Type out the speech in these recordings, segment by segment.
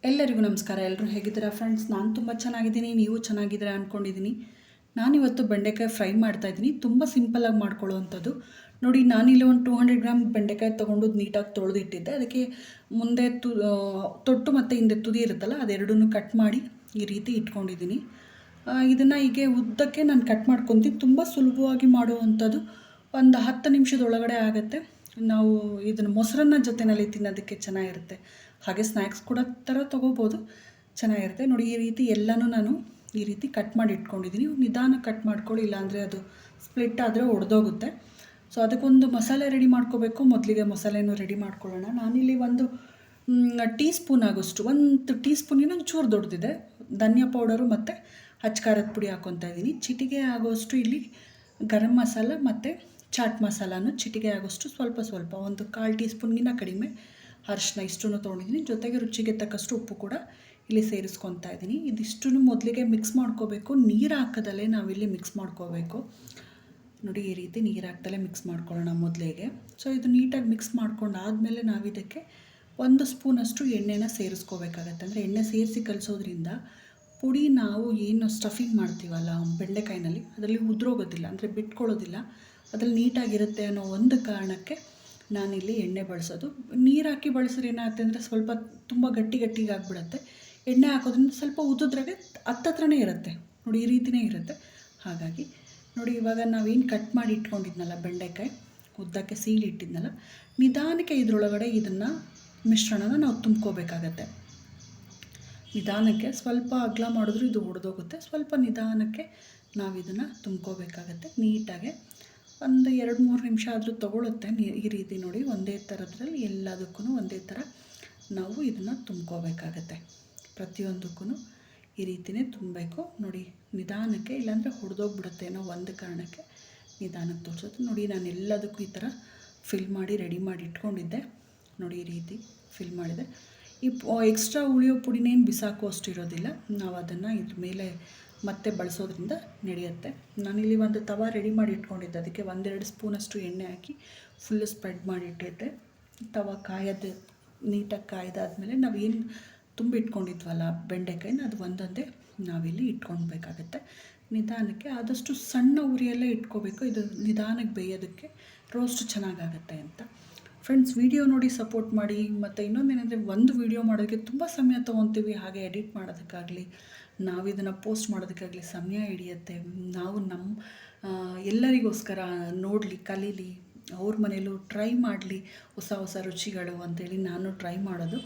ಎಲ್ಲರಿಗೂ ನಮಸ್ಕಾರ. ಎಲ್ಲರೂ ಹೇಗಿದ್ದೀರಾ ಫ್ರೆಂಡ್ಸ್? ನಾನು ತುಂಬ ಚೆನ್ನಾಗಿದ್ದೀನಿ, ನೀವು ಚೆನ್ನಾಗಿದ್ದೀರಾ ಅಂದ್ಕೊಂಡಿದ್ದೀನಿ. ನಾನಿವತ್ತು ಬೆಂಡೆಕಾಯಿ ಫ್ರೈ ಮಾಡ್ತಾಯಿದ್ದೀನಿ. ತುಂಬ ಸಿಂಪಲ್ಲಾಗಿ ಮಾಡ್ಕೊಳ್ಳೋವಂಥದ್ದು. ನೋಡಿ, ನಾನಿಲ್ಲಿ ಒಂದು 200 ಗ್ರಾಮ್ ಬೆಂಡೆಕಾಯಿ ತೊಗೊಂಡು ನೀಟಾಗಿ ತೊಳೆದಿಟ್ಟಿದ್ದೆ. ಅದಕ್ಕೆ ಮುಂದೆ ತೊಟ್ಟು ಮತ್ತು ಹಿಂದೆ ತುದಿ ಇರುತ್ತಲ್ಲ, ಅದೆರಡನ್ನೂ ಕಟ್ ಮಾಡಿ ಈ ರೀತಿ ಇಟ್ಕೊಂಡಿದ್ದೀನಿ. ಇದನ್ನು ಹೀಗೆ ಉದ್ದಕ್ಕೆ ನಾನು ಕಟ್ ಮಾಡ್ಕೊತೀನಿ. ತುಂಬ ಸುಲಭವಾಗಿ ಮಾಡುವಂಥದ್ದು. ಒಂದು 10 ನಿಮಿಷದೊಳಗಡೆ ಆಗುತ್ತೆ. ನಾವು ಇದನ್ನು ಮೊಸರನ್ನ ಜೊತೆಯಲ್ಲಿ ತಿನ್ನೋದಕ್ಕೆ ಚೆನ್ನಾಗಿರುತ್ತೆ. ಹಾಗೆ ಸ್ನ್ಯಾಕ್ಸ್ ಕೂಡ ಥರ ತೊಗೋಬೋದು, ಚೆನ್ನಾಗಿರುತ್ತೆ. ನೋಡಿ, ಈ ರೀತಿ ಎಲ್ಲನೂ ನಾನು ಈ ರೀತಿ ಕಟ್ ಮಾಡಿ ಇಟ್ಕೊಂಡಿದ್ದೀನಿ. ನಿಧಾನ ಕಟ್ ಮಾಡ್ಕೊಳ್ಳಿ, ಇಲ್ಲಾಂದರೆ ಅದು ಸ್ಪ್ಲಿಟ್ ಆದರೆ ಒಡೆದೋಗುತ್ತೆ. ಸೊ ಅದಕ್ಕೊಂದು ಮಸಾಲೆ ರೆಡಿ ಮಾಡ್ಕೋಬೇಕು. ಮೊದಲಿಗೆ ಮಸಾಲೆನೂ ರೆಡಿ ಮಾಡ್ಕೊಳ್ಳೋಣ. ನಾನಿಲ್ಲಿ ಒಂದು ಟೀ ಸ್ಪೂನ್ ಆಗೋಷ್ಟು, 1 ಟೀ ಸ್ಪೂನಿನ ಚೂರು ದೊಡ್ಡದಿದೆ ಧನಿಯಾ ಪೌಡರು ಮತ್ತು ಖಾರದ ಪುಡಿ ಹಾಕ್ಕೊತಾ ಇದ್ದೀನಿ. ಚಿಟಿಕೆ ಆಗೋಷ್ಟು ಇಲ್ಲಿ ಗರಂ ಮಸಾಲ ಮತ್ತು ಚಾಟ್ ಮಸಾಲಾನು ಚಿಟಿಕೆ ಆಗೋಷ್ಟು ಸ್ವಲ್ಪ ಒಂದು 1/4 ಟೀ ಸ್ಪೂನ್ಗಿಂತ ಕಡಿಮೆ ಅರಿಶಿನ ಇಷ್ಟನ್ನು ತೊಗೊಂಡಿದ್ದೀನಿ. ಜೊತೆಗೆ ರುಚಿಗೆ ತಕ್ಕಷ್ಟು ಉಪ್ಪು ಕೂಡ ಇಲ್ಲಿ ಸೇರಿಸ್ಕೊತಾ ಇದ್ದೀನಿ. ಇದಿಷ್ಟನ್ನು ಮೊದಲಿಗೆ ಮಿಕ್ಸ್ ಮಾಡ್ಕೋಬೇಕು. ನೀರು ಹಾಕದಲ್ಲೇ ನಾವಿಲ್ಲಿ ಮಿಕ್ಸ್ ಮಾಡ್ಕೋಬೇಕು. ನೋಡಿ, ಈ ರೀತಿ ನೀರು ಹಾಕ್ದಲ್ಲೇ ಮಿಕ್ಸ್ ಮಾಡ್ಕೊಳ್ಳೋಣ ಮೊದಲಿಗೆ. ಸೊ ಇದು ನೀಟಾಗಿ ಮಿಕ್ಸ್ ಮಾಡ್ಕೊಂಡು ಆದಮೇಲೆ ನಾವಿದಕ್ಕೆ 1 ಸ್ಪೂನಷ್ಟು ಎಣ್ಣೆನ ಸೇರಿಸ್ಕೋಬೇಕಾಗತ್ತೆ. ಅಂದರೆ ಎಣ್ಣೆ ಸೇರಿಸಿ ಕಲಿಸೋದ್ರಿಂದ ಪುಡಿ ನಾವು ಏನು ಸ್ಟಫಿಂಗ್ ಮಾಡ್ತೀವಲ್ಲ ಬೆಂಡೆಕಾಯಿನಲ್ಲಿ, ಅದರಲ್ಲಿ ಉದುರೋಗೋದಿಲ್ಲ, ಅಂದರೆ ಬಿಟ್ಕೊಳ್ಳೋದಿಲ್ಲ, ಅದ್ರಲ್ಲಿ ನೀಟಾಗಿರುತ್ತೆ ಅನ್ನೋ ಒಂದು ಕಾರಣಕ್ಕೆ ನಾನಿಲ್ಲಿ ಎಣ್ಣೆ ಬಳಸೋದು. ನೀರು ಹಾಕಿ ಬಳಸಿದ್ರೆ ಏನಾಗುತ್ತೆ ಅಂದರೆ ಸ್ವಲ್ಪ ತುಂಬ ಗಟ್ಟಿಗೆ ಆಗಿಬಿಡುತ್ತೆ. ಎಣ್ಣೆ ಹಾಕೋದ್ರಿಂದ ಸ್ವಲ್ಪ ಉದುದ್ರಾಗೆ ಹತ್ತತ್ರನೇ ಇರುತ್ತೆ. ನೋಡಿ, ಈ ರೀತಿಯೇ ಇರುತ್ತೆ. ಹಾಗಾಗಿ ನೋಡಿ, ಇವಾಗ ನಾವೇನು ಕಟ್ ಮಾಡಿ ಇಟ್ಕೊಂಡಿದ್ನಲ್ಲ ಬೆಂಡೆಕಾಯಿ, ಉದ್ದಕ್ಕೆ ಸೀಳಿ ಇಟ್ಟಿದ್ನಲ್ಲ, ನಿಧಾನಕ್ಕೆ ಇದರೊಳಗಡೆ ಇದನ್ನು ಮಿಶ್ರಣನ ನಾವು ತುಂಬ್ಕೋಬೇಕಾಗತ್ತೆ. ನಿಧಾನಕ್ಕೆ ಸ್ವಲ್ಪ ಅಗಲ ಮಾಡಿದ್ರೂ ಇದು ಒಡೆದೋಗುತ್ತೆ. ಸ್ವಲ್ಪ ನಿಧಾನಕ್ಕೆ ನಾವು ಇದನ್ನು ತುಂಬ್ಕೋಬೇಕಾಗತ್ತೆ. ನೀಟಾಗೆ ಒಂದು 2-3 ನಿಮಿಷ ಆದರೂ ತೊಗೊಳುತ್ತೆ. ಈ ರೀತಿ ನೋಡಿ, ಒಂದೇ ಥರದ್ರಲ್ಲಿ ಎಲ್ಲದಕ್ಕೂ ಒಂದೇ ಥರ ನಾವು ಇದನ್ನು ತುಂಬ್ಕೋಬೇಕಾಗತ್ತೆ. ಪ್ರತಿಯೊಂದಕ್ಕೂ ಈ ರೀತಿಯೇ ತುಂಬಬೇಕು. ನೋಡಿ, ನಿಧಾನಕ್ಕೆ, ಇಲ್ಲಾಂದರೆ ಹೊಡೆದೋಗ್ಬಿಡುತ್ತೆ ಅನ್ನೋ ಒಂದು ಕಾರಣಕ್ಕೆ ನಿಧಾನಕ್ಕೆ ತೋರಿಸುತ್ತೆ. ನೋಡಿ, ನಾನು ಎಲ್ಲದಕ್ಕೂ ಈ ಥರ ಫಿಲ್ ಮಾಡಿ ರೆಡಿ ಮಾಡಿ ಇಟ್ಕೊಂಡಿದ್ದೆ. ನೋಡಿ, ಈ ರೀತಿ ಫಿಲ್ ಮಾಡಿದೆ. ಈ ಎಕ್ಸ್ಟ್ರಾ ಉಳಿಯೋ ಪುಡಿನೇನು ಬಿಸಾಕೋ ಅಷ್ಟು ಇರೋದಿಲ್ಲ. ನಾವು ಅದನ್ನು ಇದ್ರ ಮೇಲೆ ಮತ್ತೆ ಬಳಸೋದ್ರಿಂದ ನಡೆಯುತ್ತೆ. ನಾನಿಲ್ಲಿ ಒಂದು ತವಾ ರೆಡಿ ಮಾಡಿ ಇಟ್ಕೊಂಡಿದ್ದೆ. ಅದಕ್ಕೆ 1-2 ಸ್ಪೂನಷ್ಟು ಎಣ್ಣೆ ಹಾಕಿ ಫುಲ್ಲು ಸ್ಪ್ರೆಡ್ ಮಾಡಿ ಇಟ್ಟಿದ್ದೆ. ತವಾ ಕಾಯೋದು ನೀಟಾಗಿ ಕಾಯ್ದಾದ್ಮೇಲೆ ನಾವು ಏನು ತುಂಬಿಟ್ಕೊಂಡಿದ್ವಲ್ಲ ಬೆಂಡೆಕಾಯಿನ, ಅದು ಒಂದೊಂದೇ ನಾವಿಲ್ಲಿ ಇಟ್ಕೊಳ್ಬೇಕಾಗತ್ತೆ. ನಿಧಾನಕ್ಕೆ ಆದಷ್ಟು ಸಣ್ಣ ಉರಿಯಲ್ಲೇ ಇಟ್ಕೋಬೇಕು. ಇದು ನಿಧಾನಕ್ಕೆ ಬೇಯೋದಕ್ಕೆ ರೋಸ್ಟ್ ಚೆನ್ನಾಗಾಗತ್ತೆ ಅಂತ. ಫ್ರೆಂಡ್ಸ್, ವಿಡಿಯೋ ನೋಡಿ ಸಪೋರ್ಟ್ ಮಾಡಿ. ಮತ್ತು ಇನ್ನೊಂದೇನೆಂದರೆ, ಒಂದು ವಿಡಿಯೋ ಮಾಡೋದಕ್ಕೆ ತುಂಬ ಸಮಯ ತೊಗೊತೀವಿ. ಹಾಗೆ ಎಡಿಟ್ ಮಾಡೋದಕ್ಕಾಗಲಿ, ನಾವು ಇದನ್ನು ಪೋಸ್ಟ್ ಮಾಡೋದಕ್ಕಾಗಲಿ ಸಮಯ ಹಿಡಿಯುತ್ತೆ. ನಾವು ಎಲ್ಲರಿಗೋಸ್ಕರ ನೋಡಲಿ, ಕಲೀಲಿ, ಅವ್ರ ಮನೇಲೂ ಟ್ರೈ ಮಾಡಲಿ ಹೊಸ ರುಚಿಗಳು ಅಂತೇಳಿ ನಾನು ಟ್ರೈ ಮಾಡೋದು.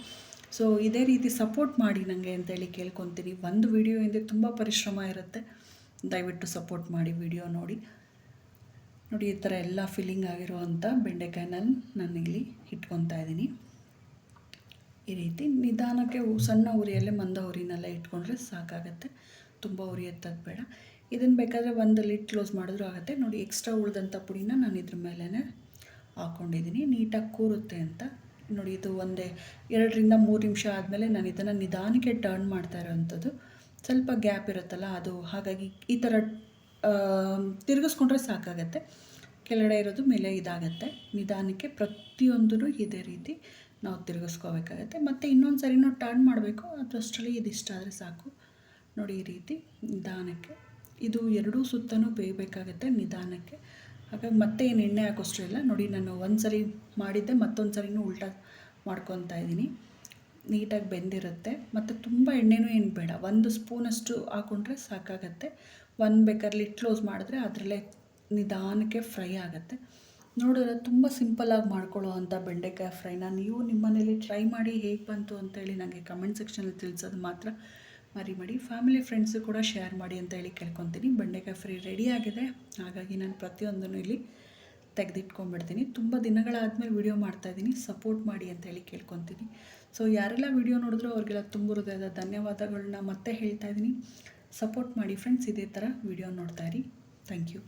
ಸೊ ಇದೇ ರೀತಿ ಸಪೋರ್ಟ್ ಮಾಡಿ ನನಗೆ ಅಂತೇಳಿ ಕೇಳ್ಕೊತೀನಿ. ಒಂದು ವಿಡಿಯೋ ಹಿಂದೆ ತುಂಬ ಪರಿಶ್ರಮ ಇರುತ್ತೆ. ದಯವಿಟ್ಟು ಸಪೋರ್ಟ್ ಮಾಡಿ, ವಿಡಿಯೋ ನೋಡಿ. ನೋಡಿ, ಈ ಥರ ಎಲ್ಲ ಫಿಲ್ಲಿಂಗ್ ಆಗಿರುವಂಥ ಬೆಂಡೆಕಾಯಿನ ನಾನಿಲ್ಲಿ ಇಟ್ಕೊತಾ ಇದ್ದೀನಿ. ಈ ರೀತಿ ನಿಧಾನಕ್ಕೆ ಸಣ್ಣ ಉರಿಯಲ್ಲೇ ಮಂದ ಉರಿನಲ್ಲೇ ಇಟ್ಕೊಂಡ್ರೆ ಸಾಕಾಗತ್ತೆ. ತುಂಬ ಉರಿ ಎತ್ತೋದು ಬೇಡ. ಇದನ್ನು ಬೇಕಾದರೆ ಒಂದು ಲಿಡ್ ಕ್ಲೋಸ್ ಮಾಡಿದ್ರೂ ಆಗುತ್ತೆ. ನೋಡಿ, ಎಕ್ಸ್ಟ್ರಾ ಉಳಿದಂಥ ಪುಡಿನ ನಾನು ಇದ್ರ ಮೇಲೇ ಹಾಕ್ಕೊಂಡಿದ್ದೀನಿ, ನೀಟಾಗಿ ಕೂರುತ್ತೆ ಅಂತ. ನೋಡಿ, ಇದು 2-3 ನಿಮಿಷ ಆದಮೇಲೆ ನಾನು ಇದನ್ನು ನಿಧಾನಕ್ಕೆ ಟರ್ನ್ ಮಾಡ್ತಾ ಇರೋವಂಥದ್ದು. ಸ್ವಲ್ಪ ಗ್ಯಾಪ್ ಇರುತ್ತಲ್ಲ ಅದು, ಹಾಗಾಗಿ ಈ ಥರ ತಿರುಗಿಸ್ಕೊಂಡ್ರೆ ಸಾಕಾಗತ್ತೆ. ಕೆಳಗಡೆ ಇರೋದು ಮೇಲೆ ಇದಾಗತ್ತೆ. ನಿಧಾನಕ್ಕೆ ಪ್ರತಿಯೊಂದೂ ಇದೇ ರೀತಿ ನಾವು ತಿರುಗಿಸ್ಕೋಬೇಕಾಗತ್ತೆ. ಮತ್ತು ಇನ್ನೊಂದು ಸರಿನೂ ಟರ್ನ್ ಮಾಡಬೇಕು. ಅದರಷ್ಟರಲ್ಲಿ ಇದಿಷ್ಟ ಆದರೆ ಸಾಕು. ನೋಡಿ, ಈ ರೀತಿ ನಿಧಾನಕ್ಕೆ ಇದು ಎರಡೂ ಸುತ್ತಲೂ ಬೇಯಬೇಕಾಗತ್ತೆ ನಿಧಾನಕ್ಕೆ. ಹಾಗಾಗಿ ಮತ್ತೆ ಏನು ಎಣ್ಣೆ ಹಾಕೋಷ್ಟು ಇಲ್ಲ. ನೋಡಿ, ನಾನು ಒಂದು ಸರಿ ಮಾಡಿದ್ದೆ, ಮತ್ತೊಂದು ಸರಿನೂ ಉಲ್ಟಾ ಮಾಡ್ಕೊತಾ ಇದ್ದೀನಿ. ನೀಟಾಗಿ ಬೆಂದಿರುತ್ತೆ. ಮತ್ತು ತುಂಬ ಎಣ್ಣೆನೂ ಏನು ಬೇಡ, 1 ಸ್ಪೂನಷ್ಟು ಹಾಕ್ಕೊಂಡ್ರೆ ಸಾಕಾಗತ್ತೆ. ಬೇಕಾದ್ರೆ ಲಿಡ್ ಕ್ಲೋಸ್ ಮಾಡಿದ್ರೆ ಅದರಲ್ಲೇ ನಿಧಾನಕ್ಕೆ ಫ್ರೈ ಆಗುತ್ತೆ. ನೋಡಿದ್ರೆ ತುಂಬ ಸಿಂಪಲ್ಲಾಗಿ ಮಾಡ್ಕೊಳ್ಳೋ ಅಂಥ ಬೆಂಡೆಕಾಯಿ ಫ್ರೈನ ನೀವು ನಿಮ್ಮ ಮನೇಲಿ ಟ್ರೈ ಮಾಡಿ ಹೇಗೆ ಬಂತು ಅಂತೇಳಿ ನನಗೆ ಕಮೆಂಟ್ ಸೆಕ್ಷನಲ್ಲಿ ತಿಳಿಸೋದು ಮಾತ್ರ ಮರಿಬೇಡಿ. ಫ್ಯಾಮಿಲಿ ಫ್ರೆಂಡ್ಸು ಕೂಡ ಶೇರ್ ಮಾಡಿ ಅಂತ ಹೇಳಿ ಕೇಳ್ಕೊತೀನಿ. ಬೆಂಡೆಕಾಯಿ ಫ್ರೈ ರೆಡಿಯಾಗಿದೆ. ಹಾಗಾಗಿ ನಾನು ಪ್ರತಿಯೊಂದನ್ನು ಇಲ್ಲಿ ತೆಗೆದಿಟ್ಕೊಂಡ್ಬಿಡ್ತೀನಿ. ತುಂಬ ದಿನಗಳಾದಮೇಲೆ ವಿಡಿಯೋ ಮಾಡ್ತಾಯಿದ್ದೀನಿ, ಸಪೋರ್ಟ್ ಮಾಡಿ ಅಂತ ಹೇಳಿ ಕೇಳ್ಕೊತೀನಿ. ಸೊ ಯಾರೆಲ್ಲ ವಿಡಿಯೋ ನೋಡಿದ್ರೂ ಅವ್ರಿಗೆಲ್ಲ ತುಂಬ ಹೃದಯದ ಧನ್ಯವಾದಗಳನ್ನ ಮತ್ತೆ ಹೇಳ್ತಾಯಿದ್ದೀನಿ. ಸಪೋರ್ಟ್ ಮಾಡಿ ಫ್ರೆಂಡ್ಸ್. ಇದೇ ಥರ ವಿಡಿಯೋ ನೋಡ್ತಾಯಿರಿ. Thank you.